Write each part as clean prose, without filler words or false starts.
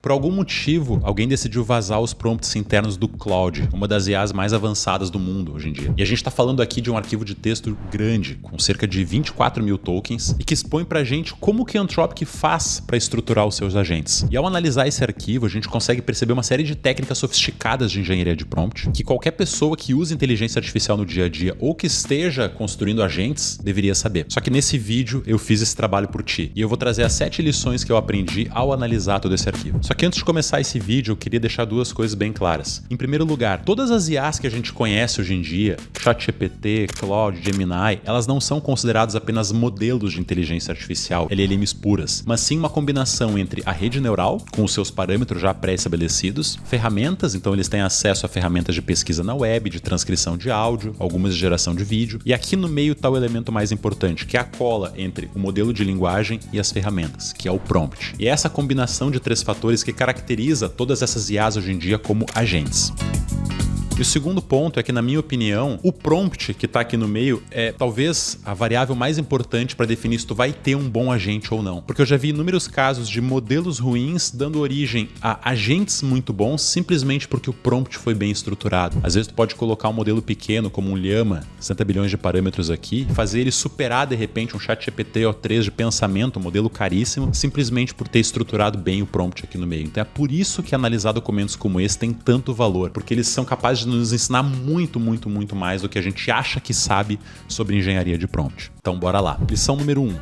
Por algum motivo, alguém decidiu vazar os prompts internos do Claude, uma das IAs mais avançadas do mundo hoje em dia. E a gente está falando aqui de um arquivo de texto grande, com cerca de 24 mil tokens, e que expõe pra gente como que a Anthropic faz para estruturar os seus agentes. E ao analisar esse arquivo, a gente consegue perceber uma série de técnicas sofisticadas de engenharia de prompt, que qualquer pessoa que use inteligência artificial no dia a dia ou que esteja construindo agentes deveria saber. Só que nesse vídeo eu fiz esse trabalho por ti, e eu vou trazer as 7 lições que eu aprendi ao analisar todo esse arquivo. Só que antes de começar esse vídeo, eu queria deixar duas coisas bem claras. Em primeiro lugar, todas as IAs que a gente conhece hoje em dia, ChatGPT, Claude, Gemini, elas não são consideradas apenas modelos de inteligência artificial, LLMs puras, mas sim uma combinação entre a rede neural, com os seus parâmetros já pré-estabelecidos, ferramentas, então eles têm acesso a ferramentas de pesquisa na web, de transcrição de áudio, algumas de geração de vídeo, e aqui no meio está o elemento mais importante, que é a cola entre o modelo de linguagem e as ferramentas, que é o prompt. E é essa combinação de 3 fatores que caracteriza todas essas IAs hoje em dia como agentes. E o segundo ponto é que, na minha opinião, o prompt que está aqui no meio é talvez a variável mais importante para definir se tu vai ter um bom agente ou não. Porque eu já vi inúmeros casos de modelos ruins dando origem a agentes muito bons simplesmente porque o prompt foi bem estruturado. Às vezes tu pode colocar um modelo pequeno como um Llama, 60 bilhões de parâmetros aqui, fazer ele superar de repente um ChatGPT O3 de pensamento, um modelo caríssimo, simplesmente por ter estruturado bem o prompt aqui no meio. Então é por isso que analisar documentos como esse tem tanto valor, porque eles são capazes de nos ensinar muito mais do que a gente acha que sabe sobre engenharia de prompt. Então bora lá. Lição número 1.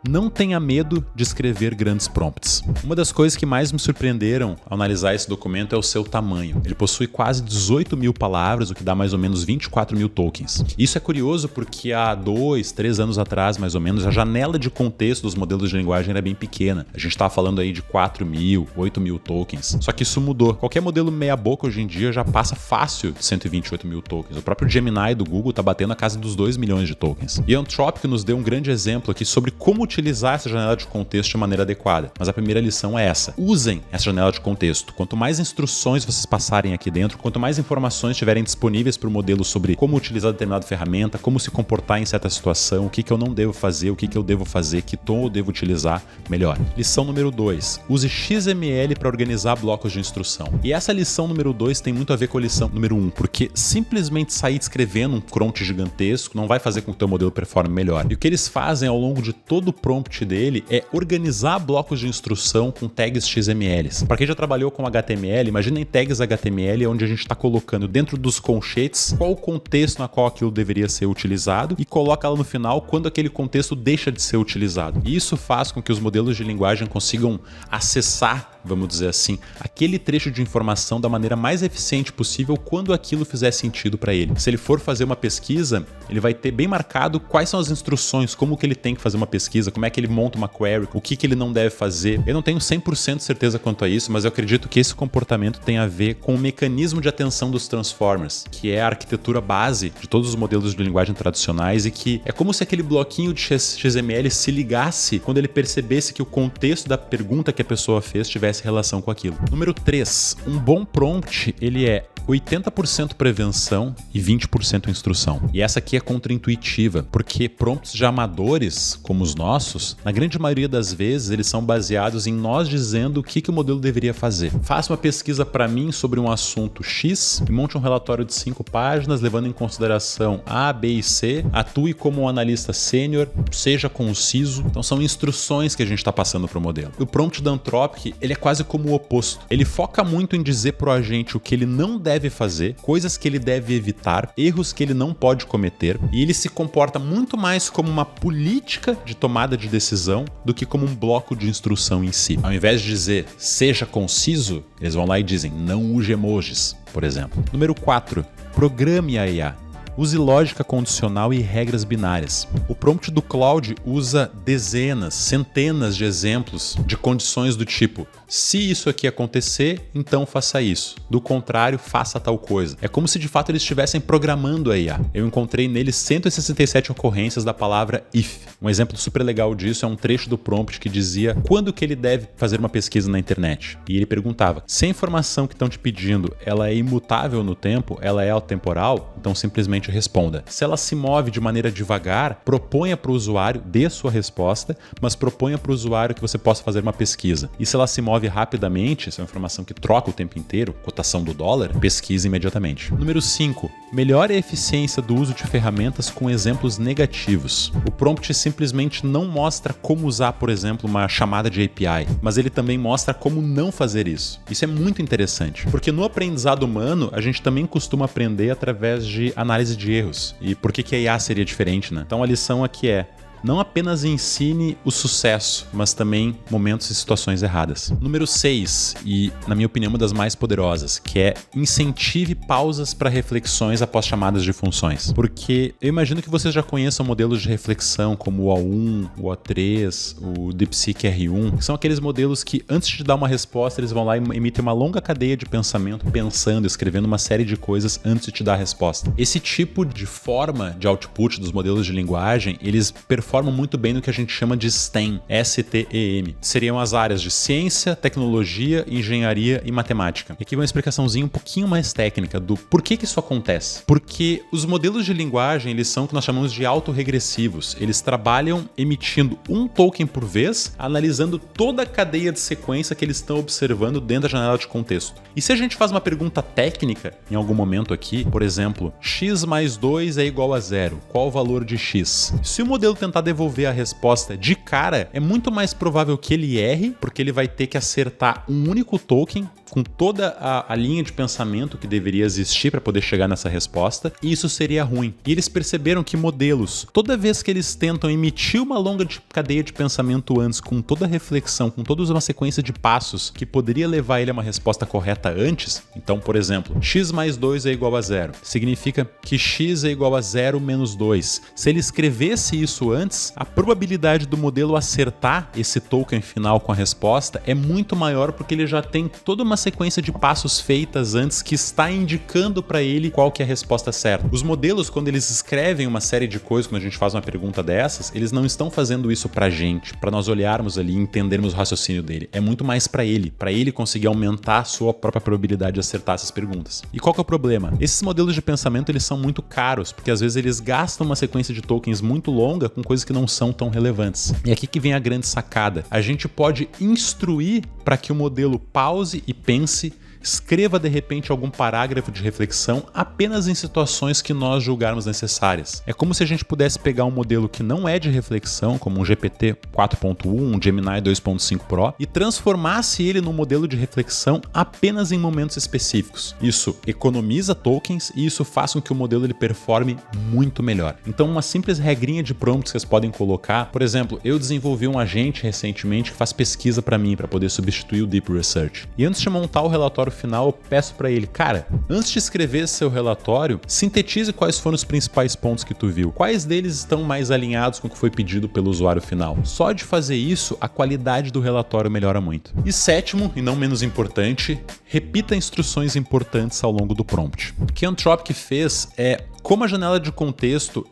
Não tenha medo de escrever grandes prompts. Uma das coisas que mais me surpreenderam ao analisar esse documento é o seu tamanho. Ele possui quase 18 mil palavras, o que dá mais ou menos 24 mil tokens. Isso é curioso porque há 2, 3 anos atrás, mais ou menos, a janela de contexto dos modelos de linguagem era bem pequena. A gente estava falando aí de 4 mil, 8 mil tokens. Só que isso mudou. Qualquer modelo meia boca hoje em dia já passa fácil de 128 mil tokens. O próprio Gemini do Google está batendo a casa dos 2 milhões de tokens. E a Anthropic nos deu um grande exemplo aqui sobre como utilizar essa janela de contexto de maneira adequada. Mas a primeira lição é essa. Usem essa janela de contexto. Quanto mais instruções vocês passarem aqui dentro, quanto mais informações estiverem disponíveis para o modelo sobre como utilizar determinada ferramenta, como se comportar em certa situação, o que eu não devo fazer, o que eu devo fazer, que tom eu devo utilizar, melhor. Lição número 2. Use XML para organizar blocos de instrução. E essa lição número 2 tem muito a ver com a lição número 1, porque simplesmente sair escrevendo um prompt gigantesco não vai fazer com que o teu modelo performe melhor. E o que eles fazem ao longo de todo o prompt dele é organizar blocos de instrução com tags XMLs. Para quem já trabalhou com HTML, imaginem tags HTML onde a gente está colocando dentro dos colchetes qual o contexto na qual aquilo deveria ser utilizado e coloca lá no final quando aquele contexto deixa de ser utilizado. E isso faz com que os modelos de linguagem consigam acessar, vamos dizer assim, aquele trecho de informação da maneira mais eficiente possível quando aquilo fizer sentido para ele. Se ele for fazer uma pesquisa, ele vai ter bem marcado quais são as instruções, como que ele tem que fazer uma pesquisa, como é que ele monta uma query, o que ele não deve fazer. Eu não tenho 100% certeza quanto a isso, mas eu acredito que esse comportamento tem a ver com o mecanismo de atenção dos transformers, que é a arquitetura base de todos os modelos de linguagem tradicionais e que é como se aquele bloquinho de XML se ligasse quando ele percebesse que o contexto da pergunta que a pessoa fez tivesse relação com aquilo. Número 3. Um bom prompt, ele é 80% prevenção e 20% instrução. E essa aqui é contraintuitiva, porque prompts já amadores, como os nossos, na grande maioria das vezes eles são baseados em nós dizendo o que o modelo deveria fazer. Faça uma pesquisa para mim sobre um assunto X e monte um relatório de 5 páginas, levando em consideração A, B e C, atue como um analista sênior, seja conciso. Então são instruções que a gente está passando para o modelo. O prompt da Anthropic, ele é quase como o oposto. Ele foca muito em dizer para o agente o que ele não deve fazer, coisas que ele deve evitar, erros que ele não pode cometer, e ele se comporta muito mais como uma política de tomada de decisão do que como um bloco de instrução em si. Ao invés de dizer seja conciso, eles vão lá e dizem não use emojis, por exemplo. Número 4. Programe a IA. Use lógica condicional e regras binárias. O prompt do Claude usa dezenas, centenas de exemplos de condições do tipo: se isso aqui acontecer, então faça isso. Do contrário, faça tal coisa. É como se de fato eles estivessem programando a IA. Eu encontrei nele 167 ocorrências da palavra if. Um exemplo super legal disso é um trecho do prompt que dizia quando que ele deve fazer uma pesquisa na internet. E ele perguntava: se a informação que estão te pedindo ela é imutável no tempo, ela é atemporal, então simplesmente simplesmente responda. Se ela se move de maneira devagar, proponha para o usuário, dê sua resposta, mas proponha para o usuário que você possa fazer uma pesquisa. E se ela se move rapidamente, essa é uma informação que troca o tempo inteiro, cotação do dólar, pesquise imediatamente. Número 5. Melhore a eficiência do uso de ferramentas com exemplos negativos. O prompt simplesmente não mostra como usar, por exemplo, uma chamada de API, mas ele também mostra como não fazer isso. Isso é muito interessante, porque no aprendizado humano, a gente também costuma aprender através de análise de erros. E por que a IA seria diferente, né? Então a lição aqui é: não apenas ensine o sucesso, mas também momentos e situações erradas. Número 6, e na minha opinião uma das mais poderosas, que é incentive pausas para reflexões após chamadas de funções. Porque eu imagino que vocês já conheçam modelos de reflexão como o O1, o O3, o DeepSeek R1, que são aqueles modelos que antes de dar uma resposta eles vão lá e emitem uma longa cadeia de pensamento, pensando, escrevendo uma série de coisas antes de te dar a resposta. Esse tipo de forma de output dos modelos de linguagem, eles performam muito bem no que a gente chama de STEM, S-T-E-M. Seriam as áreas de ciência, tecnologia, engenharia e matemática. E aqui uma explicaçãozinha um pouquinho mais técnica do por que isso acontece. Porque os modelos de linguagem, eles são o que nós chamamos de autorregressivos. Eles trabalham emitindo um token por vez, analisando toda a cadeia de sequência que eles estão observando dentro da janela de contexto. E se a gente faz uma pergunta técnica em algum momento aqui, por exemplo, x mais 2 é igual a 0, qual o valor de x? Se o modelo tentar devolver a resposta de cara, é muito mais provável que ele erre, porque ele vai ter que acertar um único token com toda a linha de pensamento que deveria existir para poder chegar nessa resposta, e isso seria ruim. E eles perceberam que modelos, toda vez que eles tentam emitir uma longa cadeia de pensamento antes, com toda a reflexão, com toda uma sequência de passos que poderia levar ele a uma resposta correta antes, então, por exemplo, x mais 2 é igual a 0, significa que x é igual a 0 menos 2. Se ele escrevesse isso antes, a probabilidade do modelo acertar esse token final com a resposta é muito maior, porque ele já tem toda uma sequência de passos feitas antes que está indicando para ele qual que é a resposta certa. Os modelos, quando eles escrevem uma série de coisas, quando a gente faz uma pergunta dessas, eles não estão fazendo isso pra gente, para nós olharmos ali e entendermos o raciocínio dele. É muito mais para ele conseguir aumentar a sua própria probabilidade de acertar essas perguntas. E qual que é o problema? Esses modelos de pensamento, eles são muito caros, porque às vezes eles gastam uma sequência de tokens muito longa com coisas que não são tão relevantes. E aqui que vem a grande sacada. A gente pode instruir para que o modelo pause e pense, escreva de repente algum parágrafo de reflexão apenas em situações que nós julgarmos necessárias. É como se a gente pudesse pegar um modelo que não é de reflexão, como um GPT 4.1, um Gemini 2.5 Pro, e transformasse ele num modelo de reflexão apenas em momentos específicos. Isso economiza tokens e isso faz com que o modelo ele performe muito melhor. Então, uma simples regrinha de prompts que vocês podem colocar, por exemplo, eu desenvolvi um agente recentemente que faz pesquisa para mim, para poder substituir o Deep Research. E antes de montar o relatório final, eu peço para ele, cara, antes de escrever seu relatório, sintetize quais foram os principais pontos que tu viu. Quais deles estão mais alinhados com o que foi pedido pelo usuário final? Só de fazer isso, a qualidade do relatório melhora muito. E sétimo, e não menos importante, repita instruções importantes ao longo do prompt. O que a Anthropic fez é, como a janela de contexto,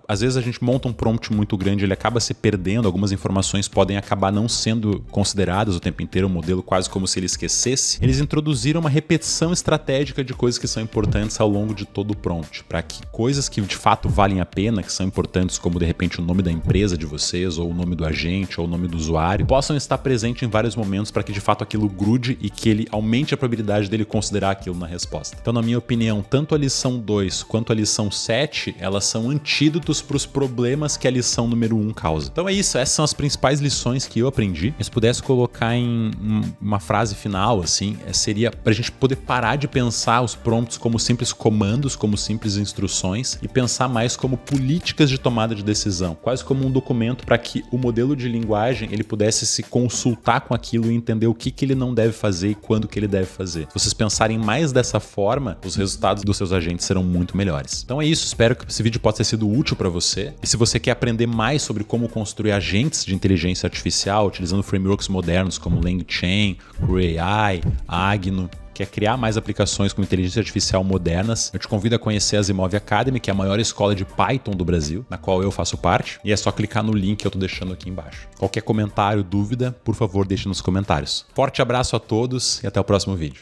às vezes a gente monta um prompt muito grande, ele acaba se perdendo, algumas informações podem acabar não sendo consideradas o tempo inteiro, o modelo quase como se ele esquecesse. Eles introduziram uma repetição estratégica de coisas que são importantes ao longo de todo o prompt, para que coisas que de fato valem a pena, que são importantes, como de repente o nome da empresa de vocês, ou o nome do agente, ou o nome do usuário, possam estar presentes em vários momentos para que de fato aquilo grude e que ele aumente a probabilidade dele considerar aquilo na resposta. Então, na minha opinião, tanto a lição 2 quanto a lição 7, elas são antídotos para os problemas que a lição número 1 causa. Então é isso, essas são as principais lições que eu aprendi. Se pudesse colocar em uma frase final, assim, seria para a gente poder parar de pensar os prompts como simples comandos, como simples instruções, e pensar mais como políticas de tomada de decisão, quase como um documento para que o modelo de linguagem ele pudesse se consultar com aquilo e entender o que ele não deve fazer e quando que ele deve fazer. Se vocês pensarem mais dessa forma, os resultados dos seus agentes serão muito melhores. Então é isso, espero que esse vídeo possa ter sido útil para você. E se você quer aprender mais sobre como construir agentes de inteligência artificial utilizando frameworks modernos como LangChain, CrewAI, Agno, quer criar mais aplicações com inteligência artificial modernas, eu te convido a conhecer a Asimov Academy, que é a maior escola de Python do Brasil, na qual eu faço parte, e é só clicar no link que eu tô deixando aqui embaixo. Qualquer comentário, dúvida, por favor, deixe nos comentários. Forte abraço a todos e até o próximo vídeo.